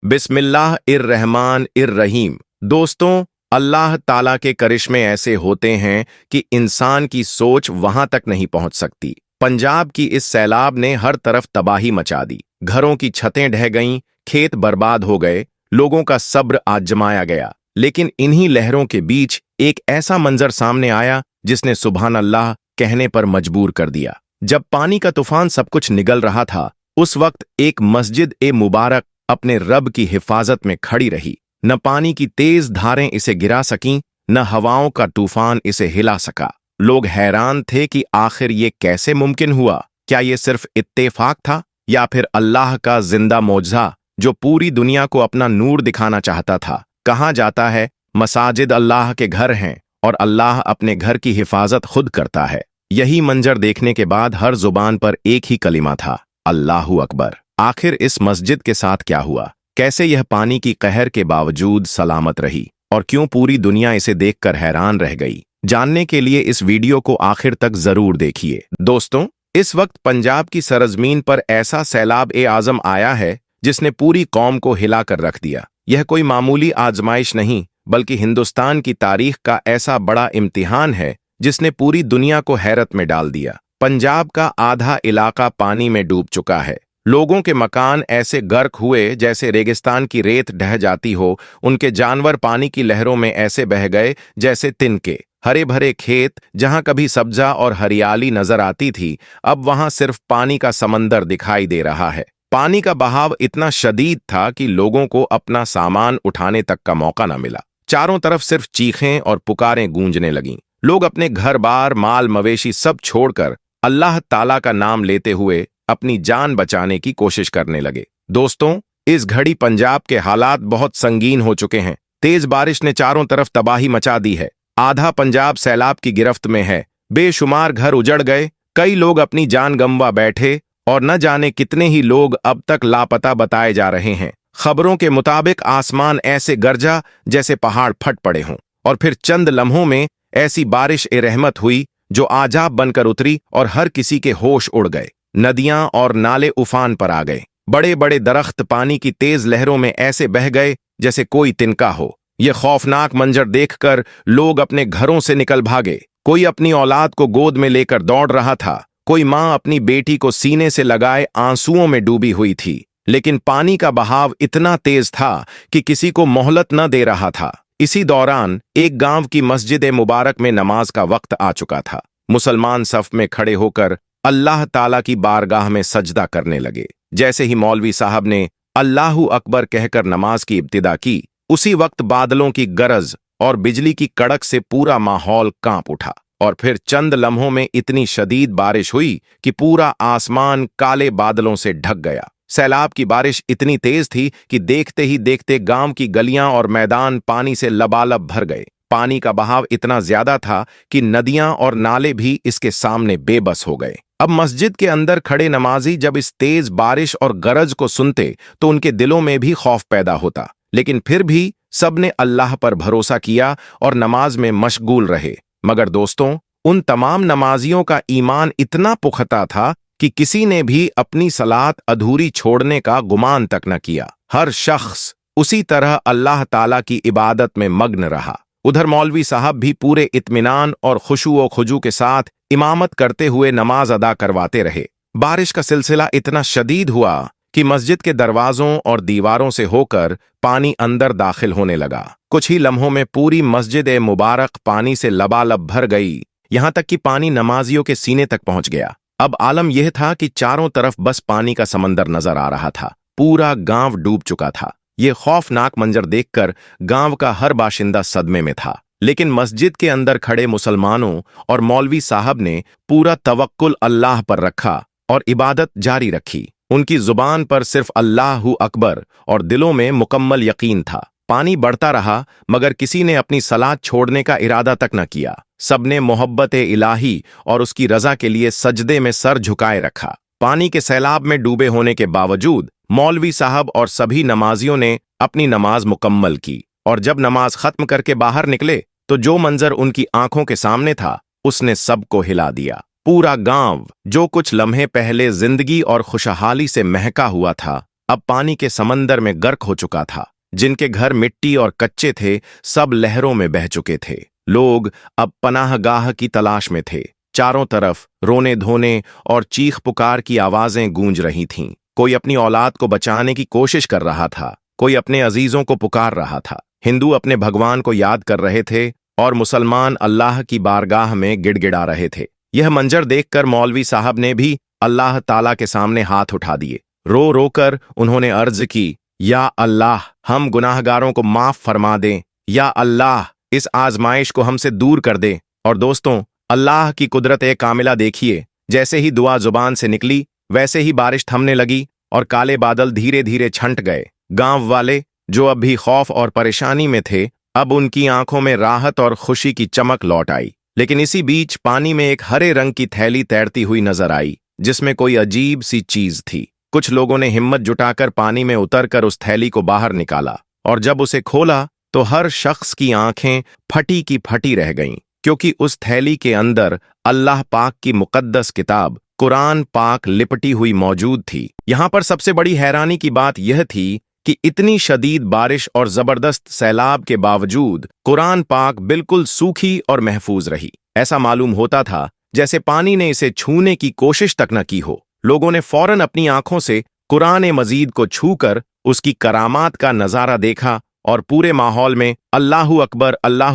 बिस्मिल्लाह इर रहमान इर रहीम। दोस्तों, अल्लाह ताला के करिश्मे ऐसे होते हैं कि इंसान की सोच वहां तक नहीं पहुंच सकती। पंजाब की इस सैलाब ने हर तरफ तबाही मचा दी। घरों की छतें ढह गईं, खेत बर्बाद हो गए, लोगों का सब्र आजमाया गया। लेकिन इन्हीं लहरों के बीच एक ऐसा मंजर सामने आया जिसने सुभान अल्लाह कहने पर मजबूर कर दिया। जब पानी का तूफान सब कुछ निगल रहा था, उस वक्त एक मस्जिद ए मुबारक अपने रब की हिफाजत में खड़ी रही। न पानी की तेज धारें इसे गिरा सकीं, न हवाओं का तूफान इसे हिला सका। लोग हैरान थे कि आखिर ये कैसे मुमकिन हुआ। क्या ये सिर्फ इत्तेफाक था या फिर अल्लाह का जिंदा मौजज़ा जो पूरी दुनिया को अपना नूर दिखाना चाहता था। कहा जाता है मसाजिद अल्लाह के घर हैं और अल्लाह अपने घर की हिफाजत खुद करता है। यही मंजर देखने के बाद हर जुबान पर एक ही कलिमा था, अल्लाहु अकबर। आखिर इस मस्जिद के साथ क्या हुआ? कैसे यह पानी की कहर के बावजूद सलामत रही और क्यों पूरी दुनिया इसे देखकर हैरान रह गई? जानने के लिए इस वीडियो को आखिर तक जरूर देखिए। दोस्तों, इस वक्त पंजाब की सरजमीन पर ऐसा सैलाब ए आजम आया है जिसने पूरी कौम को हिला कर रख दिया। यह कोई मामूली आजमाइश नहीं, बल्कि हिंदुस्तान की तारीख का ऐसा बड़ा इम्तिहान है जिसने पूरी दुनिया को हैरत में डाल दिया। पंजाब का आधा इलाका पानी में डूब चुका है। लोगों के मकान ऐसे गर्क हुए जैसे रेगिस्तान की रेत ढह जाती हो। उनके जानवर पानी की लहरों में ऐसे बह गए जैसे तिनके। हरे भरे खेत, जहां कभी सब्जा और हरियाली नजर आती थी, अब वहां सिर्फ पानी का समंदर दिखाई दे रहा है। पानी का बहाव इतना शदीद था कि लोगों को अपना सामान उठाने तक का मौका न मिला। चारों तरफ सिर्फ चीखें और पुकारें गूंजने लगीं। लोग अपने घर बार, माल मवेशी सब छोड़कर अल्लाह ताला का नाम लेते हुए अपनी जान बचाने की कोशिश करने लगे। दोस्तों, इस घड़ी पंजाब के हालात बहुत संगीन हो चुके हैं। तेज बारिश ने चारों तरफ तबाही मचा दी है। आधा पंजाब सैलाब की गिरफ्त में है। बेशुमार घर उजड़ गए, कई लोग अपनी जान गंवा बैठे और न जाने कितने ही लोग अब तक लापता बताए जा रहे हैं। खबरों के मुताबिक आसमान ऐसे गरजा जैसे पहाड़ फट पड़े हों और फिर चंद लम्हों में ऐसी बारिश ए रहमत हुई जो आजाब बनकर उतरी और हर किसी के होश उड़ गए। नदियां और नाले उफान पर आ गए। बड़े बड़े दरख्त पानी की तेज लहरों में ऐसे बह गए जैसे कोई तिनका हो। यह खौफनाक मंजर देखकर लोग अपने घरों से निकल भागे। कोई अपनी औलाद को गोद में लेकर दौड़ रहा था। कोई माँ अपनी बेटी को सीने से लगाए आंसुओं में डूबी हुई थी। लेकिन पानी का बहाव इतना तेज था कि किसी को मोहलत न दे रहा था। इसी दौरान एक गांव की मस्जिद मुबारक में नमाज का वक्त आ चुका था। मुसलमान सफ में खड़े होकर अल्लाह ताला की बारगाह में सजदा करने लगे। जैसे ही मौलवी साहब ने अल्लाहु अकबर कहकर नमाज की इब्तिदा की, उसी वक्त बादलों की गरज और बिजली की कड़क से पूरा माहौल कांप उठा और फिर चंद लम्हों में इतनी शदीद बारिश हुई कि पूरा आसमान काले बादलों से ढक गया। सैलाब की बारिश इतनी तेज थी कि देखते ही देखते गांव की गलियां और मैदान पानी से लबालब भर गए। पानी का बहाव इतना ज्यादा था कि नदियां और नाले भी इसके सामने बेबस हो गए। अब मस्जिद के अंदर खड़े नमाजी जब इस तेज बारिश और गरज को सुनते तो उनके दिलों में भी खौफ पैदा होता। लेकिन फिर भी सबने अल्लाह पर भरोसा किया और नमाज में मशगूल रहे। मगर दोस्तों, उन तमाम नमाजियों का ईमान इतना पुख्ता था कि किसी ने भी अपनी सलात अधूरी छोड़ने का गुमान तक न किया। हर शख्स उसी तरह अल्लाह ताला की इबादत में मग्न रहा। उधर मौलवी साहब भी पूरे इत्मीनान और खुशू व खुजू के साथ इमामत करते हुए नमाज अदा करवाते रहे। बारिश का सिलसिला इतना शदीद हुआ कि मस्जिद के दरवाजों और दीवारों से होकर पानी अंदर दाखिल होने लगा। कुछ ही लम्हों में पूरी मस्जिद मुबारक पानी से लबालब भर गई, यहां तक कि पानी नमाजियों के सीने तक पहुंच गया। अब आलम यह था कि चारों तरफ बस पानी का समंदर नजर आ रहा था। पूरा गांव डूब चुका था। ये खौफनाक मंजर देखकर गांव का हर बाशिंदा सदमे में था। लेकिन मस्जिद के अंदर खड़े मुसलमानों और मौलवी साहब ने पूरा तवक्कुल अल्लाह पर रखा और इबादत जारी रखी। उनकी जुबान पर सिर्फ अल्लाहु अकबर और दिलों में मुकम्मल यकीन था। पानी बढ़ता रहा मगर किसी ने अपनी सलात छोड़ने का इरादा तक न किया। सबने मोहब्बत इलाही और उसकी रजा के लिए सजदे में सर झुकाए रखा। पानी के सैलाब में डूबे होने के बावजूद मौलवी साहब और सभी नमाजियों ने अपनी नमाज मुकम्मल की और जब नमाज खत्म करके बाहर निकले तो जो मंजर उनकी आंखों के सामने था उसने सबको हिला दिया। पूरा गांव जो कुछ लम्हे पहले जिंदगी और खुशहाली से महका हुआ था, अब पानी के समंदर में गर्क हो चुका था। जिनके घर मिट्टी और कच्चे थे, सब लहरों में बह चुके थे। लोग अब पनाहगाह की तलाश में थे। चारों तरफ रोने धोने और चीख पुकार की आवाजें गूंज रही थीं। कोई अपनी औलाद को बचाने की कोशिश कर रहा था, कोई अपने अजीजों को पुकार रहा था। हिंदू अपने भगवान को याद कर रहे थे और मुसलमान अल्लाह की बारगाह में गिड़गिड़ा रहे थे। यह मंजर देखकर मौलवी साहब ने भी अल्लाह ताला के सामने हाथ उठा दिए। रो रो कर उन्होंने अर्ज की, या अल्लाह, हम गुनाहगारों को माफ फरमा दें। या अल्लाह, इस आजमाइश को हमसे दूर कर दे। और दोस्तों, अल्लाह की कुदरत कामिला देखिए। जैसे ही दुआ जुबान से निकली, वैसे ही बारिश थमने लगी और काले बादल धीरे धीरे छंट गए। गांव वाले, जो अब भी खौफ और परेशानी में थे, अब उनकी आंखों में राहत और खुशी की चमक लौट आई। लेकिन इसी बीच पानी में एक हरे रंग की थैली तैरती हुई नजर आई, जिसमें कोई अजीब सी चीज थी। कुछ लोगों ने हिम्मत जुटाकर पानी में उतरकर उस थैली को बाहर निकाला, और जब उसे खोला तो हर शख्स की आंखें फटी की फटी रह गईं, क्योंकि उस थैली के अंदर अल्लाह पाक की मुकद्दस किताब कुरान पाक लिपटी हुई मौजूद थी। यहां पर सबसे बड़ी हैरानी की बात यह थी कि इतनी शदीद बारिश और जबरदस्त सैलाब के बावजूद कुरान पाक बिल्कुल सूखी और महफूज रही। ऐसा मालूम होता था जैसे पानी ने इसे छूने की कोशिश तक न की हो। लोगों ने फौरन अपनी आंखों से कुरान मजीद को छूकर उसकी करामात का नजारा देखा और पूरे माहौल में अल्लाहू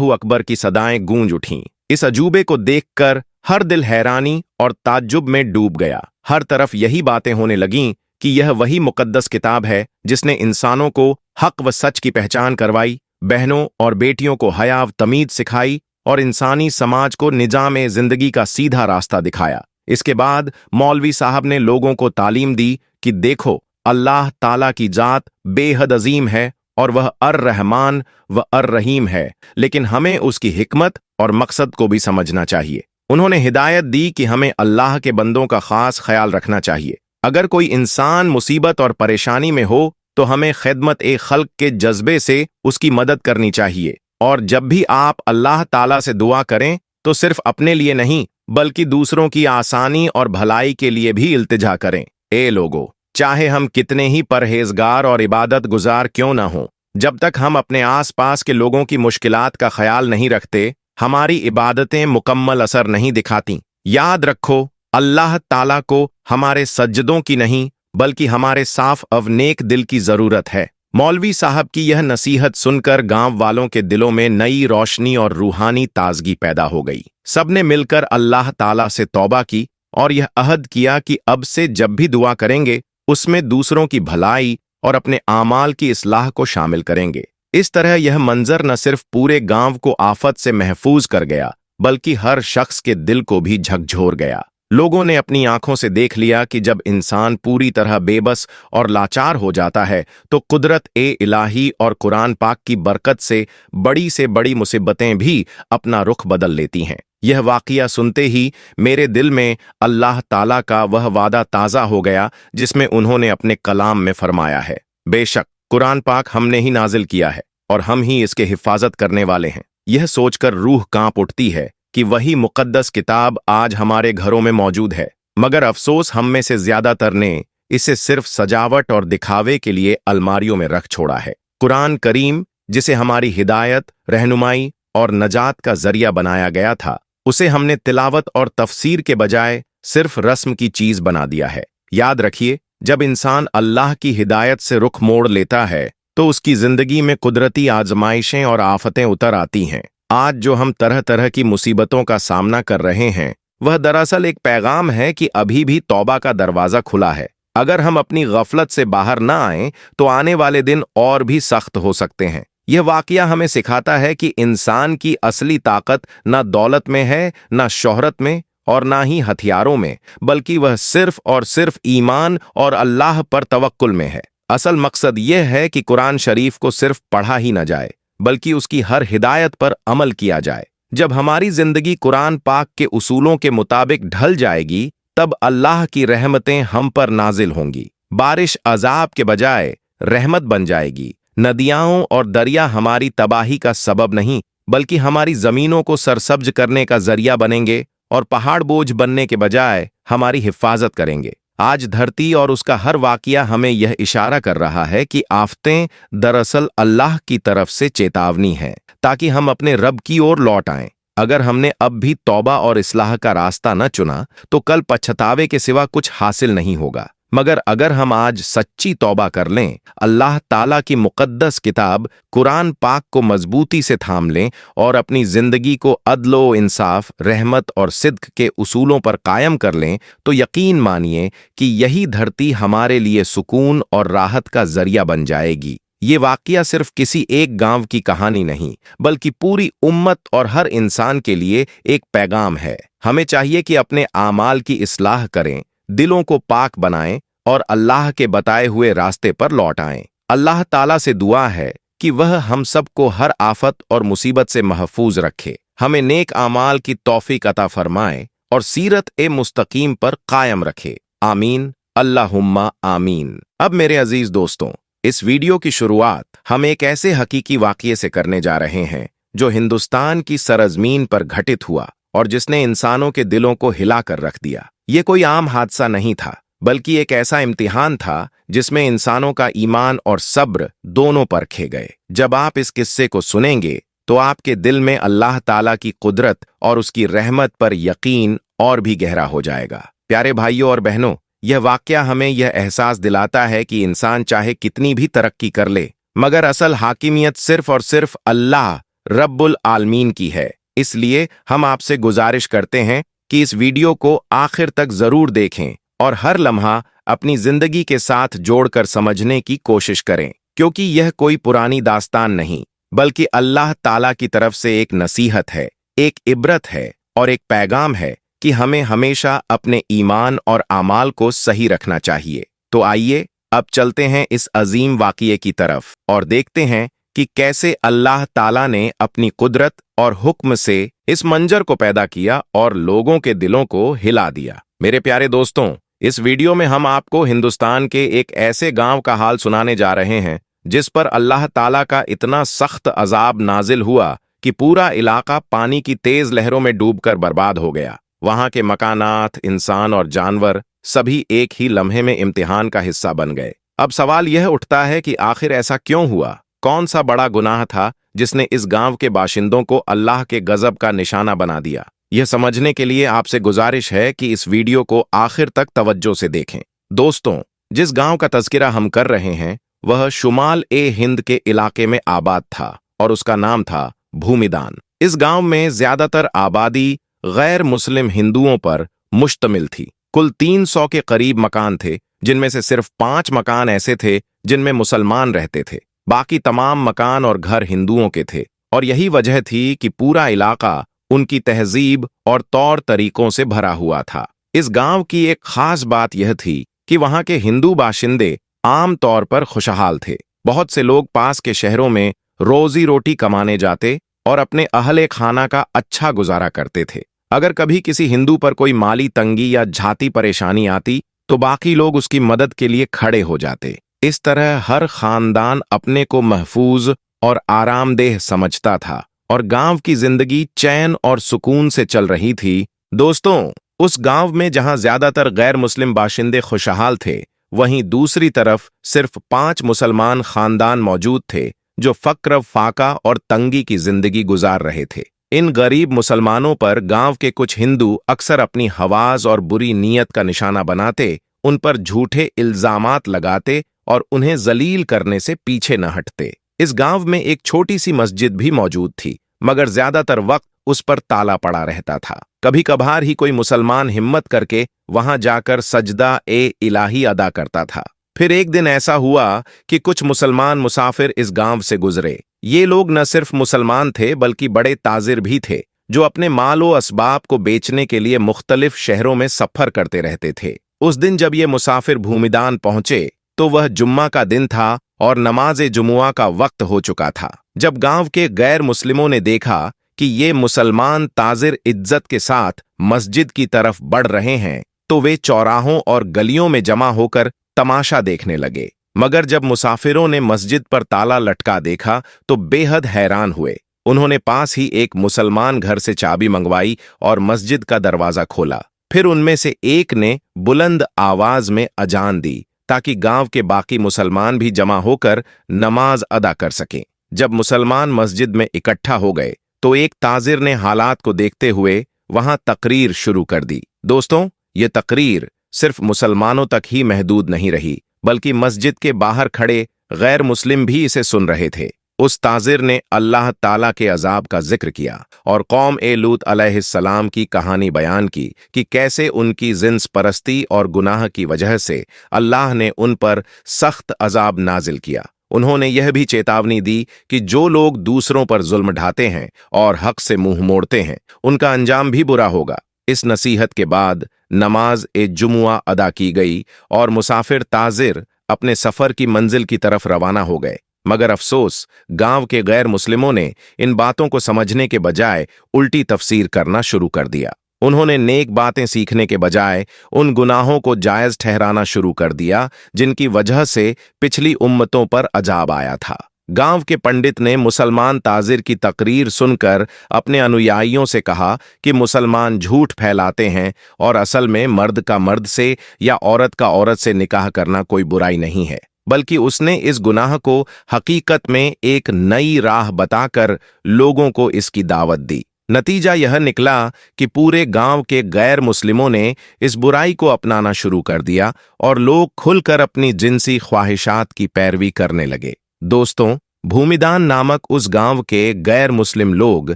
अकबर की सदाएं गूंज उठीं। इस अजूबे को देखकर हर दिल हैरानी और ताज्जुब में डूब गया। हर तरफ यही बातें होने लगीं कि यह वही मुकद्दस किताब है जिसने इंसानों को हक व सच की पहचान करवाई, बहनों और बेटियों को हया व तमीज सिखाई और इंसानी समाज को निजाम जिंदगी का सीधा रास्ता दिखाया। इसके बाद मौलवी साहब ने लोगों को तालीम दी कि देखो, अल्लाह ताला की जात बेहद अजीम है और वह अर रहमान व अर रहीम है, लेकिन हमें उसकी हिकमत और मकसद को भी समझना चाहिए। उन्होंने हिदायत दी कि हमें अल्लाह के बंदों का खास ख्याल रखना चाहिए। अगर कोई इंसान मुसीबत और परेशानी में हो तो हमें खिदमत खल्क के जज्बे से उसकी मदद करनी चाहिए। और जब भी आप अल्लाह ताला से दुआ करें तो सिर्फ अपने लिए नहीं, बल्कि दूसरों की आसानी और भलाई के लिए भी इल्तिजा करें। ए लोगो, चाहे हम कितने ही परहेजगार और इबादत गुजार क्यों न हों, जब तक हम अपने आसपास के लोगों की मुश्किलात का ख्याल नहीं रखते, हमारी इबादतें मुकम्मल असर नहीं दिखाती। याद रखो, अल्लाह ताला को हमारे सज्जदों की नहीं, बल्कि हमारे साफ अवनेक दिल की जरूरत है। मौलवी साहब की यह नसीहत सुनकर गांव वालों के दिलों में नई रोशनी और रूहानी ताजगी पैदा हो गई। सबने मिलकर अल्लाह ताला से तौबा की और यह अहद किया कि अब से जब भी दुआ करेंगे उसमें दूसरों की भलाई और अपने आमाल की इस्लाह को शामिल करेंगे। इस तरह यह मंजर न सिर्फ पूरे गांव को आफत से महफूज कर गया, बल्कि हर शख्स के दिल को भी झकझोर गया। लोगों ने अपनी आंखों से देख लिया कि जब इंसान पूरी तरह बेबस और लाचार हो जाता है तो कुदरत इलाही और कुरान पाक की बरकत से बड़ी मुसीबतें भी अपना रुख बदल लेती हैं। यह वाक़िया सुनते ही मेरे दिल में अल्लाह ताला का वह वादा ताज़ा हो गया जिसमें उन्होंने अपने कलाम में फरमाया है, बेशक कुरान पाक हमने ही नाजिल किया है और हम ही इसके हिफाजत करने वाले हैं। यह सोचकर रूह कांप उठती है कि वही मुकद्दस किताब आज हमारे घरों में मौजूद है, मगर अफसोस हम में से ज्यादातर ने इसे सिर्फ सजावट और दिखावे के लिए अलमारियों में रख छोड़ा है। कुरान करीम, जिसे हमारी हिदायत, रहनुमाई और नजात का जरिया बनाया गया था, उसे हमने तिलावत और तफसीर के बजाय सिर्फ रस्म की चीज बना दिया है। याद रखिए, जब इंसान अल्लाह की हिदायत से रुख मोड़ लेता है तो उसकी जिंदगी में कुदरती आजमाइशें और आफतें उतर आती हैं। आज जो हम तरह तरह की मुसीबतों का सामना कर रहे हैं, वह दरअसल एक पैगाम है कि अभी भी तौबा का दरवाजा खुला है। अगर हम अपनी गफलत से बाहर न आएं तो आने वाले दिन और भी सख्त हो सकते हैं। यह वाकया हमें सिखाता है कि इंसान की असली ताकत न दौलत में है, न शोहरत में और ना ही हथियारों में, बल्कि वह सिर्फ और सिर्फ ईमान और अल्लाह पर तवक्कुल में है। असल मकसद यह है कि कुरान शरीफ को सिर्फ पढ़ा ही न जाए, बल्कि उसकी हर हिदायत पर अमल किया जाए। जब हमारी जिंदगी कुरान पाक के उसूलों के मुताबिक ढल जाएगी, तब अल्लाह की रहमतें हम पर नाजिल होंगी। बारिश अजाब के बजाय रहमत बन जाएगी। नदियां और दरिया हमारी तबाही का सबब नहीं, बल्कि हमारी जमीनों को सरसब्ज करने का जरिया बनेंगे और पहाड़ बोझ बनने के बजाय हमारी हिफाजत करेंगे। आज धरती और उसका हर वाकया हमें यह इशारा कर रहा है कि आफतें दरअसल अल्लाह की तरफ से चेतावनी है, ताकि हम अपने रब की ओर लौट आएं। अगर हमने अब भी तौबा और इस्लाह का रास्ता न चुना तो कल पछतावे के सिवा कुछ हासिल नहीं होगा। मगर अगर हम आज सच्ची तौबा कर लें, अल्लाह ताला की मुक़द्दस किताब कुरान पाक को मजबूती से थाम लें और अपनी जिंदगी को अदलो इंसाफ, रहमत और सिद्क के उसूलों पर कायम कर लें, तो यकीन मानिए कि यही धरती हमारे लिए सुकून और राहत का जरिया बन जाएगी। ये वाकया सिर्फ किसी एक गांव की कहानी नहीं, बल्कि पूरी उम्मत और हर इंसान के लिए एक पैगाम है। हमें चाहिए कि अपने आमाल की इस्लाह करें, दिलों को पाक बनाएं और अल्लाह के बताए हुए रास्ते पर लौट आएं। अल्लाह ताला से दुआ है कि वह हम सबको हर आफत और मुसीबत से महफूज रखे, हमें नेक आमाल की तौफीक अता फरमाए और सीरत ए मुस्तकीम पर कायम रखे। आमीन, अल्लाहुम्मा आमीन। अब मेरे अजीज दोस्तों, इस वीडियो की शुरुआत हम एक ऐसे हकीकी वाक़ये से करने जा रहे हैं जो हिंदुस्तान की सरजमीन पर घटित हुआ और जिसने इंसानों के दिलों को हिला कर रख दिया। ये कोई आम हादसा नहीं था, बल्कि एक ऐसा इम्तिहान था जिसमें इंसानों का ईमान और सब्र दोनों परखे गए। जब आप इस किस्से को सुनेंगे तो आपके दिल में अल्लाह ताला की कुदरत और उसकी रहमत पर यकीन और भी गहरा हो जाएगा। प्यारे भाइयों और बहनों, यह वाकया हमें यह एहसास दिलाता है कि इंसान चाहे कितनी भी तरक्की कर ले, मगर असल हाकिमियत सिर्फ और सिर्फ अल्लाह रब्बुल आलमीन की है। इसलिए हम आपसे गुजारिश करते हैं कि इस वीडियो को आखिर तक जरूर देखें और हर लम्हा अपनी जिंदगी के साथ जोड़कर समझने की कोशिश करें, क्योंकि यह कोई पुरानी दास्तान नहीं, बल्कि अल्लाह ताला की तरफ से एक नसीहत है, एक इबरत है और एक पैगाम है कि हमें हमेशा अपने ईमान और आमाल को सही रखना चाहिए। तो आइए अब चलते हैं इस अजीम वाक़ये की तरफ और देखते हैं कि कैसे अल्लाह ताला ने अपनी कुदरत और हुक्म से इस मंजर को पैदा किया और लोगों के दिलों को हिला दिया। मेरे प्यारे दोस्तों, इस वीडियो में हम आपको हिंदुस्तान के एक ऐसे गांव का हाल सुनाने जा रहे हैं जिस पर अल्लाह ताला का इतना सख्त अजाब नाजिल हुआ कि पूरा इलाका पानी की तेज लहरों में डूबकर बर्बाद हो गया। वहां के मकानात, इंसान और जानवर सभी एक ही लम्हे में इम्तिहान का हिस्सा बन गए। अब सवाल यह उठता है कि आखिर ऐसा क्यों हुआ? कौन सा बड़ा गुनाह था जिसने इस गांव के बाशिंदों को अल्लाह के गजब का निशाना बना दिया? यह समझने के लिए आपसे गुजारिश है कि इस वीडियो को आखिर तक तवज्जो से देखें। दोस्तों, जिस गांव का तज़किरा हम कर रहे हैं वह शुमाल ए हिंद के इलाके में आबाद था और उसका नाम था भूमिदान। इस गांव में ज्यादातर आबादी गैर मुस्लिम हिंदुओं पर मुश्तमिल थी। कुल 300 के करीब मकान थे, जिनमें से सिर्फ 5 मकान ऐसे थे जिनमें मुसलमान रहते थे। बाकी तमाम मकान और घर हिंदुओं के थे और यही वजह थी कि पूरा इलाका उनकी तहजीब और तौर तरीकों से भरा हुआ था। इस गांव की एक खास बात यह थी कि वहां के हिंदू बाशिंदे आम तौर पर खुशहाल थे। बहुत से लोग पास के शहरों में रोजी रोटी कमाने जाते और अपने अहले खाना का अच्छा गुजारा करते थे। अगर कभी किसी हिंदू पर कोई माली तंगी या जाती परेशानी आती तो बाकी लोग उसकी मदद के लिए खड़े हो जाते। इस तरह हर खानदान अपने को महफूज और आरामदेह समझता था और गांव की जिंदगी चैन और सुकून से चल रही थी। दोस्तों, उस गांव में जहां ज्यादातर गैर मुस्लिम बाशिंदे खुशहाल थे, वहीं दूसरी तरफ सिर्फ 5 मुसलमान खानदान मौजूद थे जो फक्र, फाका और तंगी की जिंदगी गुजार रहे थे। इन गरीब मुसलमानों पर गांव के कुछ हिंदू अक्सर अपनी हवास और बुरी नीयत का निशाना बनाते, उन पर झूठे इल्जामात लगाते और उन्हें जलील करने से पीछे न हटते। इस गांव में एक छोटी सी मस्जिद भी मौजूद थी, मगर ज्यादातर वक्त उस पर ताला पड़ा रहता था। कभी कभार ही कोई मुसलमान हिम्मत करके वहां जाकर सजदा ए इलाही अदा करता था। फिर एक दिन ऐसा हुआ कि कुछ मुसलमान मुसाफिर इस गांव से गुजरे। ये लोग न सिर्फ मुसलमान थे बल्कि बड़े ताजिर भी थे, जो अपने मालो असबाब को बेचने के लिए मुख्तलिफ शहरों में सफर करते रहते थे। उस दिन जब ये मुसाफिर भूमिदान पहुंचे तो वह जुम्मा का दिन था और नमाज जुमुआ का वक्त हो चुका था। जब गांव के गैर मुस्लिमों ने देखा कि ये मुसलमान ताजिर इज्जत के साथ मस्जिद की तरफ बढ़ रहे हैं, तो वे चौराहों और गलियों में जमा होकर तमाशा देखने लगे। मगर जब मुसाफिरों ने मस्जिद पर ताला लटका देखा तो बेहद हैरान हुए। उन्होंने पास ही एक मुसलमान घर से चाबी मंगवाई और मस्जिद का दरवाजा खोला। फिर उनमें से एक ने बुलंद आवाज में अजान दी ताकि गांव के बाकी मुसलमान भी जमा होकर नमाज अदा कर सकें। जब मुसलमान मस्जिद में इकट्ठा हो गए तो एक ताजिर ने हालात को देखते हुए वहां तकरीर शुरू कर दी। दोस्तों, ये तकरीर सिर्फ मुसलमानों तक ही महदूद नहीं रही, बल्कि मस्जिद के बाहर खड़े गैर मुस्लिम भी इसे सुन रहे थे। उस ताजिर ने अल्लाह ताला के अजाब का जिक्र किया और कौम ए लूत अलैहिस्सलाम की कहानी बयान की कि कैसे उनकी जिन्स परस्ती और गुनाह की वजह से अल्लाह ने उन पर सख्त अजाब नाजिल किया। उन्होंने यह भी चेतावनी दी कि जो लोग दूसरों पर जुल्म ढाते हैं और हक से मुंह मोड़ते हैं, उनका अंजाम भी बुरा होगा। इस नसीहत के बाद नमाज ए जुमुआ अदा की गई और मुसाफिर ताजिर अपने सफर की मंजिल की तरफ रवाना हो गए। मगर अफसोस, गांव के गैर मुस्लिमों ने इन बातों को समझने के बजाय उल्टी तफसीर करना शुरू कर दिया। उन्होंने नेक बातें सीखने के बजाय उन गुनाहों को जायज ठहराना शुरू कर दिया जिनकी वजह से पिछली उम्मतों पर अजाब आया था। गांव के पंडित ने मुसलमान ताजिर की तकरीर सुनकर अपने अनुयायियों से कहा कि मुसलमान झूठ फैलाते हैं और असल में मर्द का मर्द से या औरत का औरत से निकाह करना कोई बुराई नहीं है, बल्कि उसने इस गुनाह को हकीकत में एक नई राह बताकर लोगों को इसकी दावत दी। नतीजा यह निकला कि पूरे गांव के गैर मुस्लिमों ने इस बुराई को अपनाना शुरू कर दिया और लोग खुलकर अपनी जिनसी ख्वाहिशात की पैरवी करने लगे। दोस्तों, भूमिदान नामक उस गांव के गैर मुस्लिम लोग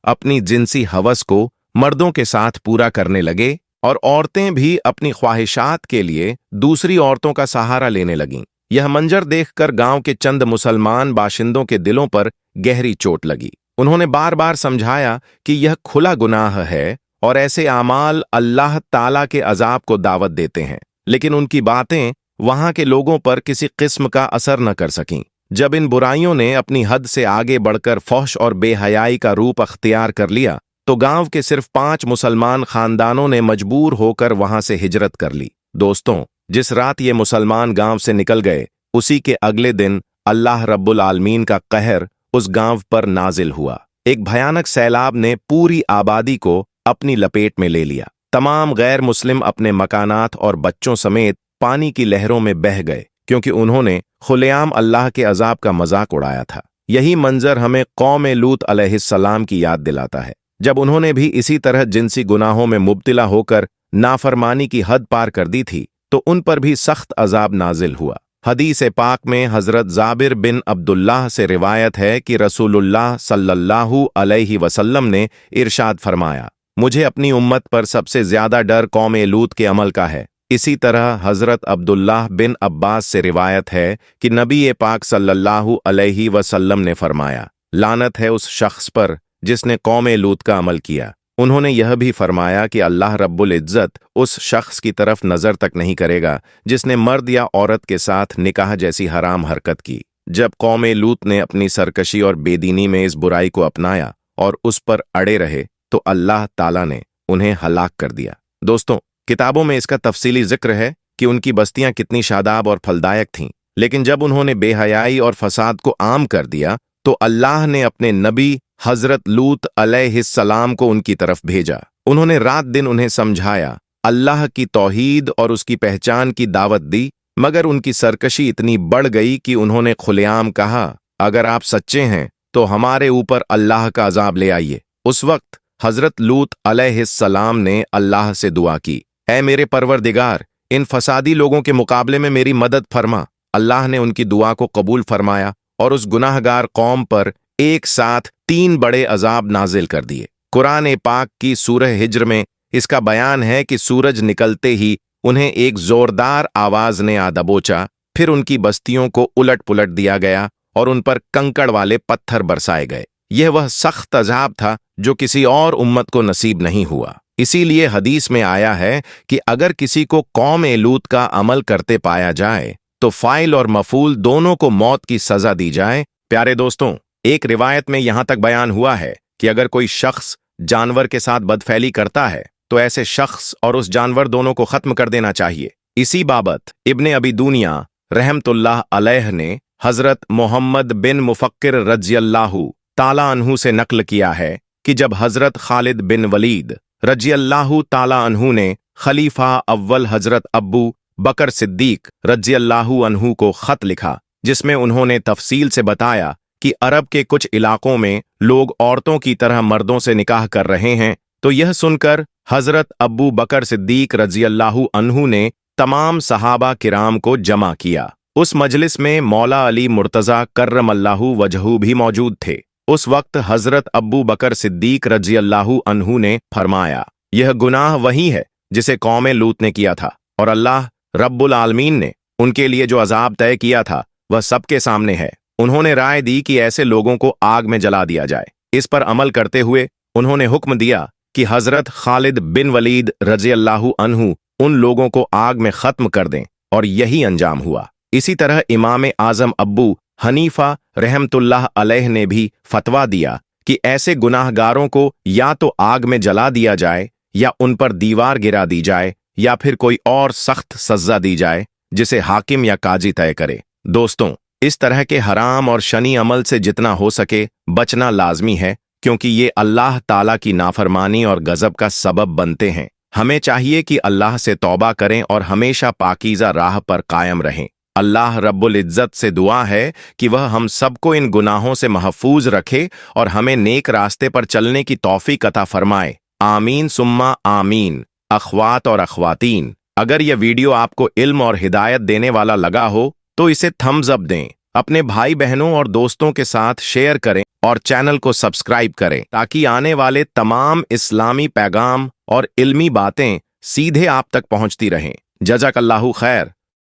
अपनी जिनसी हवस को मर्दों के साथ पूरा करने लगे और औरतें भी अपनी ख्वाहिशात के लिए दूसरी औरतों का सहारा लेने लगीं। यह मंजर देखकर गांव के चंद मुसलमान बाशिंदों के दिलों पर गहरी चोट लगी। उन्होंने बार बार समझाया कि यह खुला गुनाह है और ऐसे आमाल अल्लाह ताला के अजाब को दावत देते हैं, लेकिन उनकी बातें वहां के लोगों पर किसी किस्म का असर न कर सकीं। जब इन बुराइयों ने अपनी हद से आगे बढ़कर फौश और बेहयाई का रूप अख्तियार कर लिया तो गांव के सिर्फ 5 मुसलमान खानदानों ने मजबूर होकर वहां से हिजरत कर ली। दोस्तों, जिस रात ये मुसलमान गांव से निकल गए, उसी के अगले दिन अल्लाह रब्बुल आलमीन का कहर उस गांव पर नाजिल हुआ। एक भयानक सैलाब ने पूरी आबादी को अपनी लपेट में ले लिया। तमाम गैर मुस्लिम अपने मकानात और बच्चों समेत पानी की लहरों में बह गए, क्योंकि उन्होंने खुलेआम अल्लाह के अजाब का मजाक उड़ाया था। यही मंजर हमें कौम लूत अलैहिस्सलाम की याद दिलाता है, जब उन्होंने भी इसी तरह जिनसी गुनाहों में मुब्तिला होकर नाफरमानी की हद पार कर दी थी, तो उन पर भी सख्त अजाब नाजिल हुआ। हदीस पाक में हजरत जाबिर बिन अब्दुल्लाह से रिवायत है कि रसूलुल्लाह सल्लल्लाहु अलैहि वसल्लम ने इरशाद फरमाया, मुझे अपनी उम्मत पर सबसे ज्यादा डर कौम लूत के अमल का है। इसी तरह हजरत अब्दुल्लाह बिन अब्बास से रिवायत है कि नबी पाक सल्लल्लाहु अलैहि वसल्लम ने फरमाया, लानत है उस शख्स पर जिसने कौम लूत का अमल किया। उन्होंने यह भी फरमाया कि अल्लाह रब्बुल इज्जत उस शख्स की तरफ नजर तक नहीं करेगा जिसने मर्द या औरत के साथ निकाह जैसी हराम हरकत की। जब कौम लूत ने अपनी सरकशी और बेदीनी में इस बुराई को अपनाया और उस पर अड़े रहे तो अल्लाह ताला ने उन्हें हलाक कर दिया। दोस्तों, किताबों में इसका तफसीली जिक्र है कि उनकी बस्तियां कितनी शादाब और फलदायक थीं, लेकिन जब उन्होंने बेहयाई और फसाद को आम कर दिया तो अल्लाह ने अपने नबी हजरत लूत अलैहिस्सलाम को उनकी तरफ भेजा। उन्होंने रात दिन उन्हें समझाया, अल्लाह की तौहीद और उसकी पहचान की दावत दी, मगर उनकी सरकशी इतनी बढ़ गई कि उन्होंने खुलेआम कहा, अगर आप सच्चे हैं तो हमारे ऊपर अल्लाह का अजाब ले आइए। उस वक्त हजरत लूत अलैहिस्सलाम ने अल्लाह से दुआ की, ऐ मेरे परवरदिगार, इन फसादी लोगों के मुकाबले में मेरी मदद फरमा। अल्लाह ने उनकी दुआ को कबूल फरमाया और उस गुनाहगार कौम पर एक साथ 3 बड़े अजाब नाजिल कर दिए। कुरान पाक की सूरह हिज्र में इसका बयान है कि सूरज निकलते ही उन्हें एक जोरदार आवाज ने आ दबोचा, फिर उनकी बस्तियों को उलट पुलट दिया गया और उन पर कंकड़ वाले पत्थर बरसाए गए। यह वह सख्त अजाब था जो किसी और उम्मत को नसीब नहीं हुआ। इसीलिए हदीस में आया है कि अगर किसी को कौम लूत का अमल करते पाया जाए तो फाइल और मफूल दोनों को मौत की सजा दी जाए। प्यारे दोस्तों, एक रिवायत में यहां तक बयान हुआ है कि अगर कोई शख्स जानवर के साथ बदफैली करता है तो ऐसे शख्स और उस जानवर दोनों को खत्म कर देना चाहिए। इसी बाबत इब्ने अबी दुनिया रहमतुल्लाह अलैह ने हजरत मोहम्मद बिन मुफक्किर रज़ियल्लाहु ताला अन्हु से नकल किया है कि जब हजरत खालिद बिन वलीद रज़ियल्लाहु ताला अन्हु ने खलीफा अव्वल हजरत अब्बू बकर सिद्दीक रज़ियल्लाहु अन्हु को खत लिखा, जिसमें उन्होंने तफसील से बताया कि अरब के कुछ इलाकों में लोग औरतों की तरह मर्दों से निकाह कर रहे हैं। तो यह सुनकर हजरत अब्बू बकर सिद्दीक रज़ियल्लाहु अन्हु ने तमाम सहाबा किराम को जमा किया। उस मजलिस में मौला अली मुर्तज़ा कर्रमल्लाहु वजहू भी मौजूद थे। उस वक्त हजरत अब्बू बकर सिद्दीक रज़ियल्लाहु अन्हु ने फरमाया, यह गुनाह वही है जिसे कौम लूत ने किया था, और अल्लाह रब्बुल आलमीन ने उनके लिए जो अजाब तय किया था वह सबके सामने है। उन्होंने राय दी कि ऐसे लोगों को आग में जला दिया जाए। इस पर अमल करते हुए उन्होंने हुक्म दिया कि हजरत खालिद बिन वलीद रज़ियल्लाहु अन्हु उन लोगों को आग में खत्म कर दें, और यही अंजाम हुआ। इसी तरह इमाम आजम अब्बू हनीफा रहमतुल्लाह अलैह ने भी फतवा दिया कि ऐसे गुनाहगारों को या तो आग में जला दिया जाए, या उन पर दीवार गिरा दी जाए, या फिर कोई और सख्त सज़ा दी जाए जिसे हाकिम या काजी तय करे। दोस्तों, इस तरह के हराम और शनी अमल से जितना हो सके बचना लाजमी है, क्योंकि ये अल्लाह ताला की नाफरमानी और गजब का सबब बनते हैं। हमें चाहिए कि अल्लाह से तौबा करें और हमेशा पाकीज़ा राह पर कायम रहें। अल्लाह रब्बुल इज्जत से दुआ है कि वह हम सबको इन गुनाहों से महफूज रखे और हमें नेक रास्ते पर चलने की तौफीक अता फरमाए। आमीन सुम्मा आमीन। अखवात और अखवातीन, अगर यह वीडियो आपको इल्म और हिदायत देने वाला लगा हो तो इसे थम्स अप दें, अपने भाई बहनों और दोस्तों के साथ शेयर करें और चैनल को सब्सक्राइब करें, ताकि आने वाले तमाम इस्लामी पैगाम और इल्मी बातें सीधे आप तक पहुंचती रहें। जज़ाकल्लाहु खैर।